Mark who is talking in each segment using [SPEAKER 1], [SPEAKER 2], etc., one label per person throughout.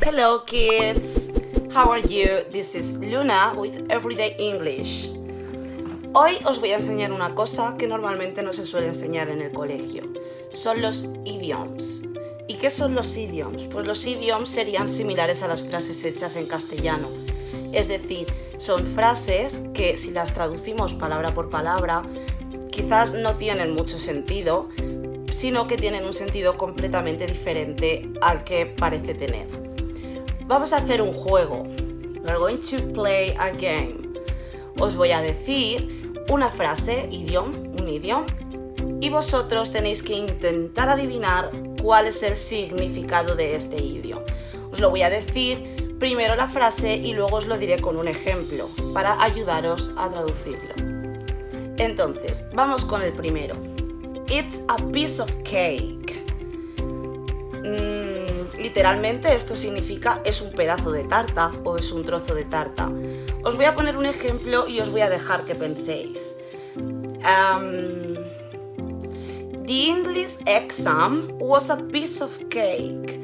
[SPEAKER 1] Hello kids! How are you? This is Luna with Everyday English. Hoy os voy a enseñar una cosa que normalmente no se suele enseñar en el colegio. Son los idioms. ¿Y qué son los idioms? Pues los idioms serían similares a las frases hechas en castellano. Es decir, son frases que si las traducimos palabra por palabra, quizás no tienen mucho sentido, sino que tienen un sentido completamente diferente al que parece tener. Vamos a hacer un juego. We're going to play a game. Os voy a decir una frase, un idioma, y vosotros tenéis que intentar adivinar cuál es el significado de este idioma. Os lo voy a decir primero la frase y luego os lo diré con un ejemplo para ayudaros a traducirlo. Entonces, vamos con el primero. It's a piece of cake. Literalmente esto significa es un pedazo de tarta o es un trozo de tarta. Os voy a poner un ejemplo y os voy a dejar que penséis. The English exam was a piece of cake.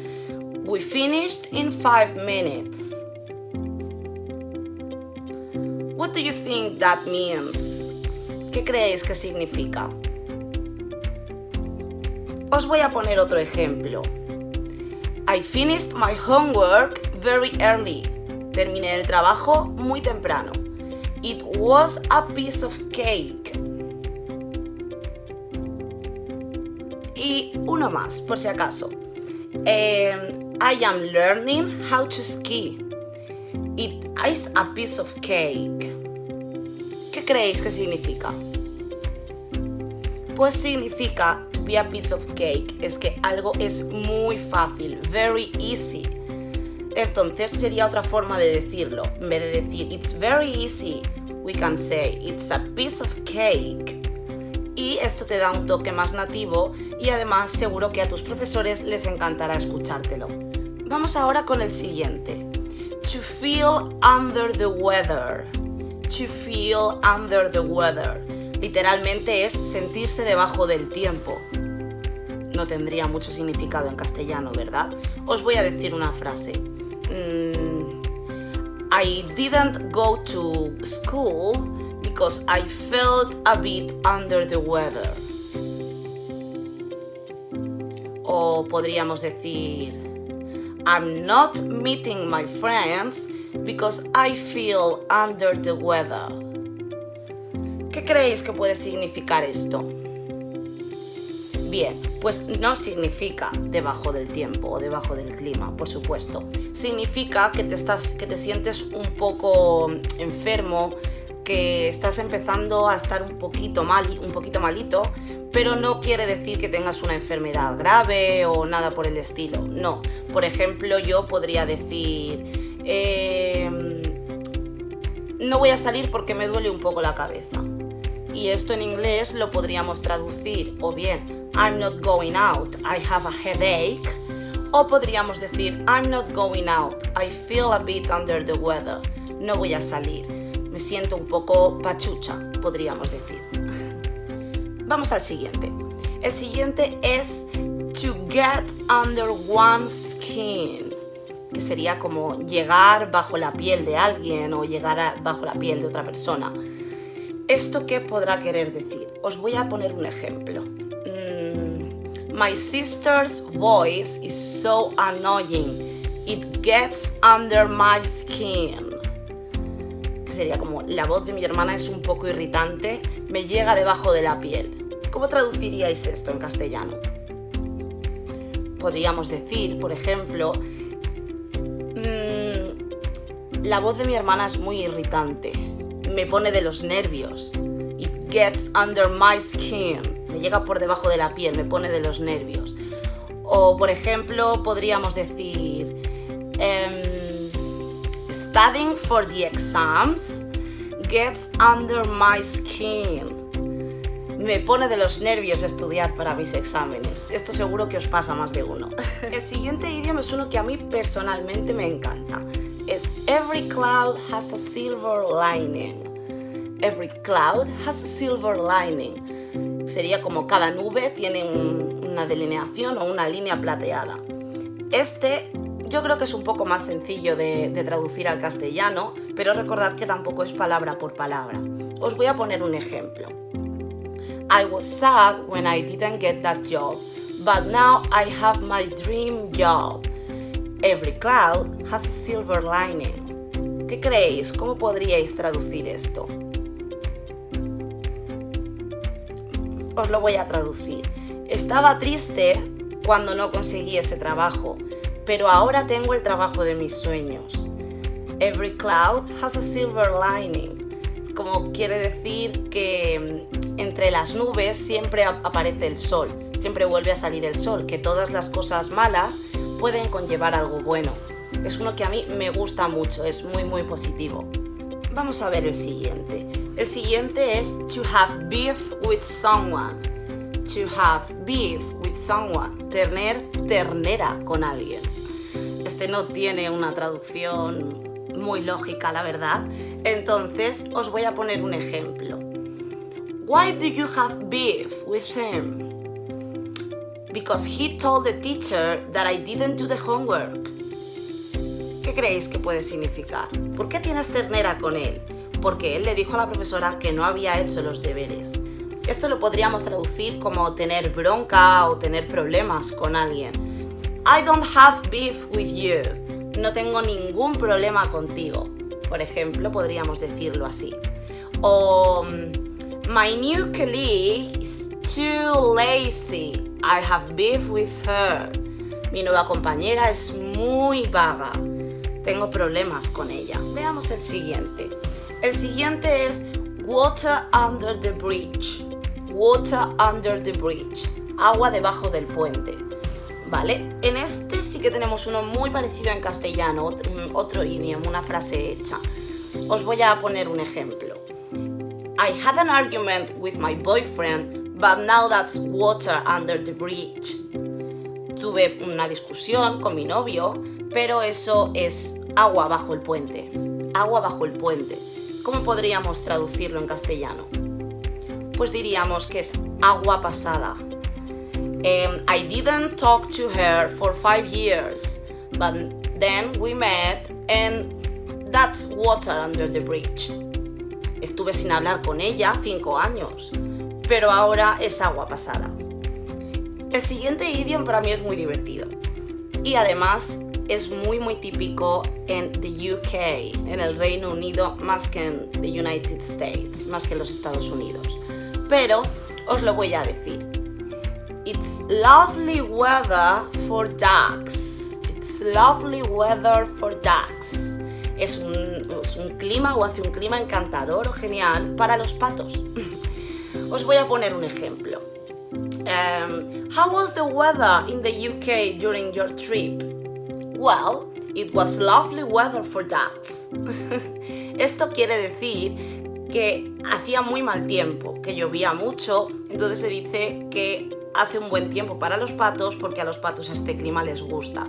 [SPEAKER 1] We finished in 5 minutes. What do you think that means? ¿Qué creéis que significa? Os voy a poner otro ejemplo. I finished my homework very early. Terminé el trabajo muy temprano. It was a piece of cake. Y uno más, por si acaso. I am learning how to ski. It is a piece of cake. ¿Qué creéis que significa? Pues significa to be a piece of cake, es que algo es muy fácil, very easy. Entonces sería otra forma de decirlo. En vez de decir it's very easy, we can say it's a piece of cake. Y esto te da un toque más nativo y además seguro que a tus profesores les encantará escuchártelo. Vamos ahora con el siguiente. To feel under the weather. To feel under the weather. Literalmente es sentirse debajo del tiempo. No tendría mucho significado en castellano, ¿verdad? Os voy a decir una frase. I didn't go to school because I felt a bit under the weather. O podríamos decir I'm not meeting my friends because I feel under the weather. ¿Qué creéis que puede significar esto? Bien, pues no significa debajo del tiempo o debajo del clima, por supuesto. Significa que te sientes un poco enfermo, que estás empezando a estar un poquito malito, pero no quiere decir que tengas una enfermedad grave o nada por el estilo. No, por ejemplo, yo podría decir no voy a salir porque me duele un poco la cabeza. Y esto en inglés lo podríamos traducir o bien I'm not going out, I have a headache. O podríamos decir I'm not going out, I feel a bit under the weather. No voy a salir, me siento un poco pachucha, podríamos decir. Vamos al siguiente. El siguiente es to get under one's skin, que sería como llegar bajo la piel de alguien o llegar bajo la piel de otra persona. ¿Esto qué podrá querer decir? Os voy a poner un ejemplo. My sister's voice is so annoying. It gets under my skin. Que sería como la voz de mi hermana es un poco irritante, me llega debajo de la piel. ¿Cómo traduciríais esto en castellano? Podríamos decir, por ejemplo, la voz de mi hermana es muy irritante, me pone de los nervios. It gets under my skin. Me llega por debajo de la piel, me pone de los nervios. O, por ejemplo, podríamos decir studying for the exams gets under my skin. Me pone de los nervios estudiar para mis exámenes. Esto seguro que os pasa a más de uno. El siguiente idioma es uno que a mí personalmente me encanta. Es every cloud has a silver lining. Every cloud has a silver lining. Sería como cada nube tiene una delineación o una línea plateada. Este Yo creo que es un poco más sencillo de traducir al castellano, pero recordad que tampoco es palabra por palabra. Os voy a poner un ejemplo. I was sad when I didn't get that job, but now I have my dream job. Every cloud has a silver lining. ¿Qué creéis? ¿Cómo podríais traducir esto? Os lo voy a traducir. Estaba triste cuando no conseguí ese trabajo, pero ahora tengo el trabajo de mis sueños. Every cloud has a silver lining. Como quiere decir que entre las nubes siempre aparece el sol, siempre vuelve a salir el sol, que todas las cosas malas pueden conllevar algo bueno. Es uno que a mí me gusta mucho, es muy positivo. Vamos a ver el siguiente. El siguiente es to have beef with someone. To have beef with someone. Tener ternera con alguien. Este no tiene una traducción muy lógica, la verdad. Entonces, os voy a poner un ejemplo. Why do you have beef with him? Because he told the teacher that I didn't do the homework. ¿Qué creéis que puede significar? ¿Por qué tienes ternera con él? Porque él le dijo a la profesora que no había hecho los deberes. Esto lo podríamos traducir como tener bronca o tener problemas con alguien. I don't have beef with you. No tengo ningún problema contigo. Por ejemplo, podríamos decirlo así. O my new colleague is too lazy. I have beef with her. Mi nueva compañera es muy vaga. Tengo problemas con ella. Veamos el siguiente. El siguiente es water under the bridge. Water under the bridge. Agua debajo del puente. ¿Vale? En este sí que tenemos uno muy parecido en castellano, otro idioma, una frase hecha. Os voy a poner un ejemplo. I had an argument with my boyfriend, but now that's water under the bridge. Tuve una discusión con mi novio, pero eso es agua bajo el puente. Agua bajo el puente. ¿Cómo podríamos traducirlo en castellano? Pues diríamos que es agua pasada. I didn't talk to her for 5 years, but then we met and that's water under the bridge. Estuve sin hablar con ella 5 años, pero ahora es agua pasada. El siguiente idioma para mí es muy divertido y además es muy típico en the UK, en el Reino Unido, más que en the United States, más que en los Estados Unidos. Pero os lo voy a decir. It's lovely weather for ducks. It's lovely weather for ducks. Es un clima o hace un clima encantador o genial para los patos. Os voy a poner un ejemplo. How was the weather in the UK during your trip? Well, it was lovely weather for ducks. Esto quiere decir que hacía muy mal tiempo, que llovía mucho, entonces se dice que hace un buen tiempo para los patos porque a los patos este clima les gusta.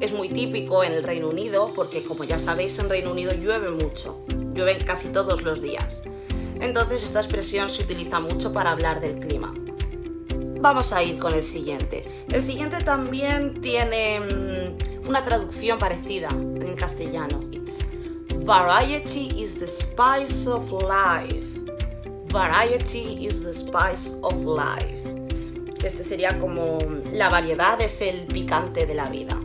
[SPEAKER 1] Es muy típico en el Reino Unido porque, como ya sabéis, en Reino Unido llueve mucho, llueve casi todos los días. Entonces esta expresión se utiliza mucho para hablar del clima. Vamos a ir con el siguiente. El siguiente también tiene una traducción parecida en castellano. It's variety is the spice of life. Variety is the spice of life. Este sería como la variedad es el picante de la vida.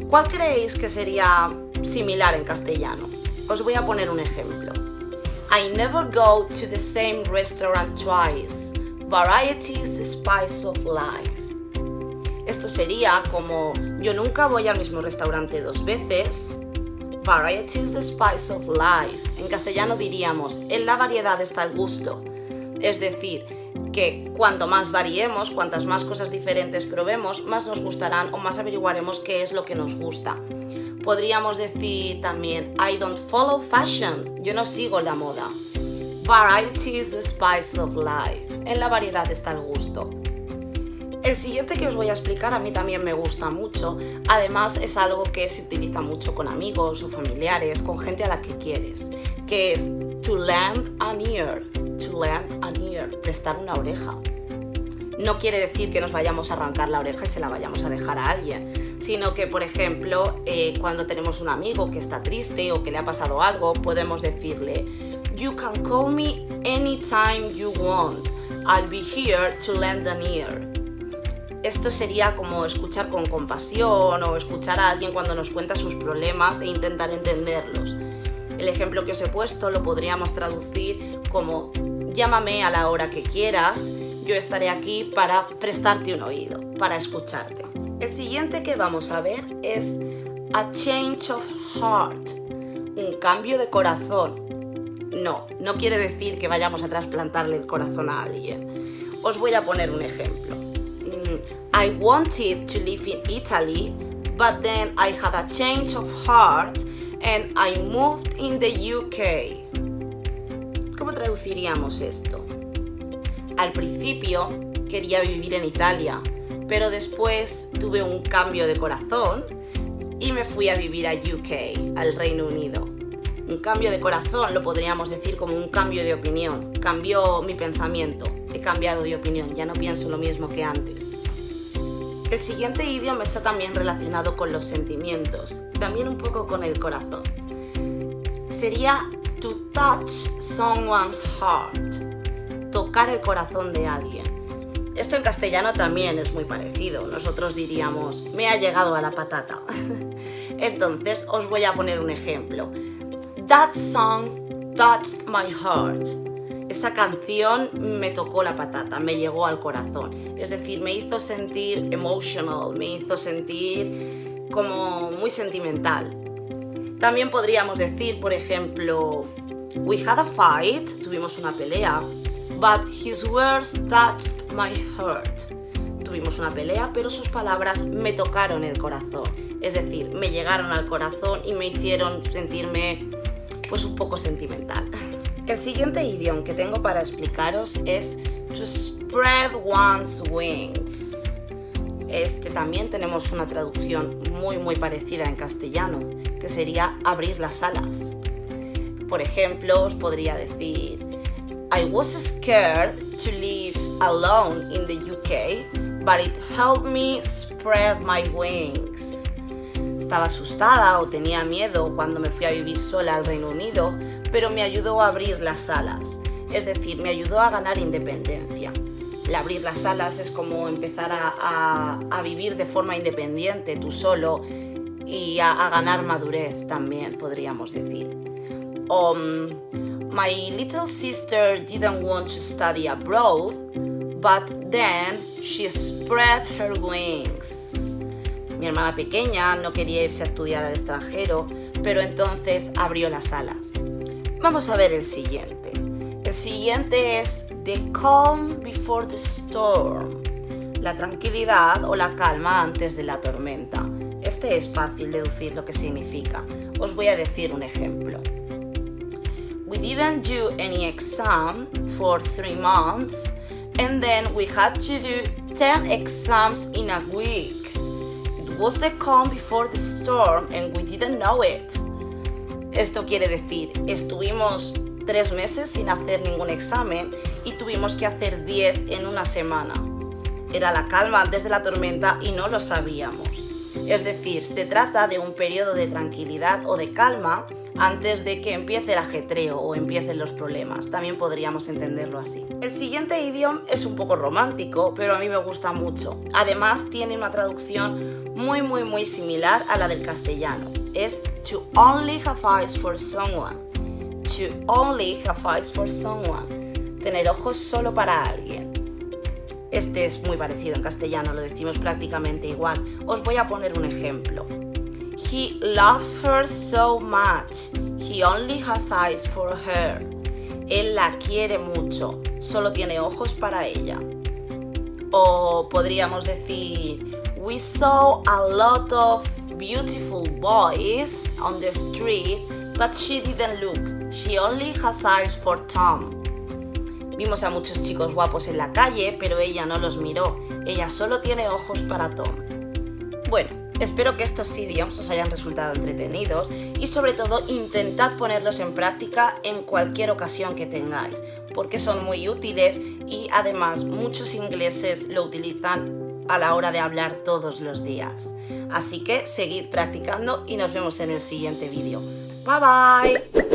[SPEAKER 1] ¿Cuál creéis que sería similar en castellano? Os voy a poner un ejemplo. I never go to the same restaurant twice. Variety is the spice of life. Esto sería como yo nunca voy al mismo restaurante 2 veces. Variety is the spice of life. En castellano diríamos, en la variedad está el gusto. Es decir, que cuanto más variemos, cuantas más cosas diferentes probemos, más nos gustarán o más averiguaremos qué es lo que nos gusta. Podríamos decir también, I don't follow fashion. Yo no sigo la moda. Variety is the spice of life. En la variedad está el gusto. El siguiente que os voy a explicar a mí también me gusta mucho. Además es algo que se utiliza mucho con amigos o familiares, con gente a la que quieres, que es to lend an ear. To lend an ear, prestar una oreja. no quiere decir que nos vayamos a arrancar la oreja y se la vayamos a dejar a alguien, sino que, por ejemplo, cuando tenemos un amigo que está triste o que le ha pasado algo, podemos decirle "You can call me anytime you want. I'll be here to lend an ear". Esto sería como escuchar con compasión o escuchar a alguien cuando nos cuenta sus problemas e intentar entenderlos. El ejemplo que os he puesto lo podríamos traducir como "Llámame a la hora que quieras, yo estaré aquí para prestarte un oído, para escucharte". El siguiente que vamos a ver es "a change of heart", un cambio de corazón. No quiere decir que vayamos a trasplantarle el corazón a alguien. Os voy a poner un ejemplo. "I wanted to live in Italy, but then I had a change of heart and I moved in the UK". ¿Cómo traduciríamos esto? Al principio quería vivir en Italia, pero después tuve un cambio de corazón y me fui a vivir a UK, al Reino Unido. Un cambio de corazón lo podríamos decir como un cambio de opinión. Cambió mi pensamiento, he cambiado de opinión, ya no pienso lo mismo que antes. El siguiente idioma está también relacionado con los sentimientos, también un poco con el corazón. Sería "to touch someone's heart", tocar el corazón de alguien. Esto en castellano también es muy parecido. Nosotros diríamos "me ha llegado a la patata". Entonces os voy a poner un ejemplo. "That song touched my heart". Esa canción me tocó la patata, me llegó al corazón. Es decir, me hizo sentir emotional, me hizo sentir como muy sentimental. También podríamos decir, por ejemplo, "We had a fight", tuvimos una pelea, "but his words touched my heart". Tuvimos una pelea, pero sus palabras me tocaron el corazón. Es decir, me llegaron al corazón y me hicieron sentirme pues un poco sentimental. El siguiente idioma que tengo para explicaros es "to spread one's wings". Este también tenemos una traducción muy parecida en castellano, que sería "abrir las alas". Por ejemplo, os podría decir "I was scared to live alone in the UK, but it helped me spread my wings". Estaba asustada o tenía miedo cuando me fui a vivir sola al Reino Unido, pero me ayudó a abrir las alas. Es decir, me ayudó a ganar independencia. El abrir las alas es como empezar a vivir de forma independiente, tú solo, y a ganar madurez también, podríamos decir. "My little sister didn't want to study abroad, but then she spread her wings". Mi hermana pequeña no quería irse a estudiar al extranjero, pero entonces abrió las alas. Vamos a ver el siguiente. El siguiente es "the calm before the storm", la tranquilidad o la calma antes de la tormenta. Este es fácil deducir lo que significa. Os voy a decir un ejemplo. "We didn't do any exam for 3 months, and then we had to do 10 exams in a week. It was the calm before the storm and we didn't know it". Esto quiere decir, estuvimos 3 meses sin hacer ningún examen y tuvimos que hacer 10 en una semana. Era la calma antes de la tormenta y no lo sabíamos. Es decir, se trata de un periodo de tranquilidad o de calma antes de que empiece el ajetreo o empiecen los problemas. También podríamos entenderlo así. El siguiente idioma es un poco romántico, pero a mí me gusta mucho. Además, tiene una traducción muy similar a la del castellano. Es "to only have eyes for someone". To only have eyes for someone. Tener ojos solo para alguien. Este es muy parecido en castellano, lo decimos prácticamente igual. Os voy a poner un ejemplo. "He loves her so much. He only has eyes for her". Él la quiere mucho, solo tiene ojos para ella. O podríamos decir "We saw a lot of beautiful boys on the street, but she didn't look. She only has eyes for Tom". Vimos a muchos chicos guapos en la calle, pero ella no los miró. Ella solo tiene ojos para Tom. Bueno, Espero que estos idioms os hayan resultado entretenidos y sobre todo intentad ponerlos en práctica en cualquier ocasión que tengáis, porque son muy útiles y además muchos ingleses lo utilizan a la hora de hablar todos los días. Así que seguid practicando y nos vemos en el siguiente vídeo. Bye bye.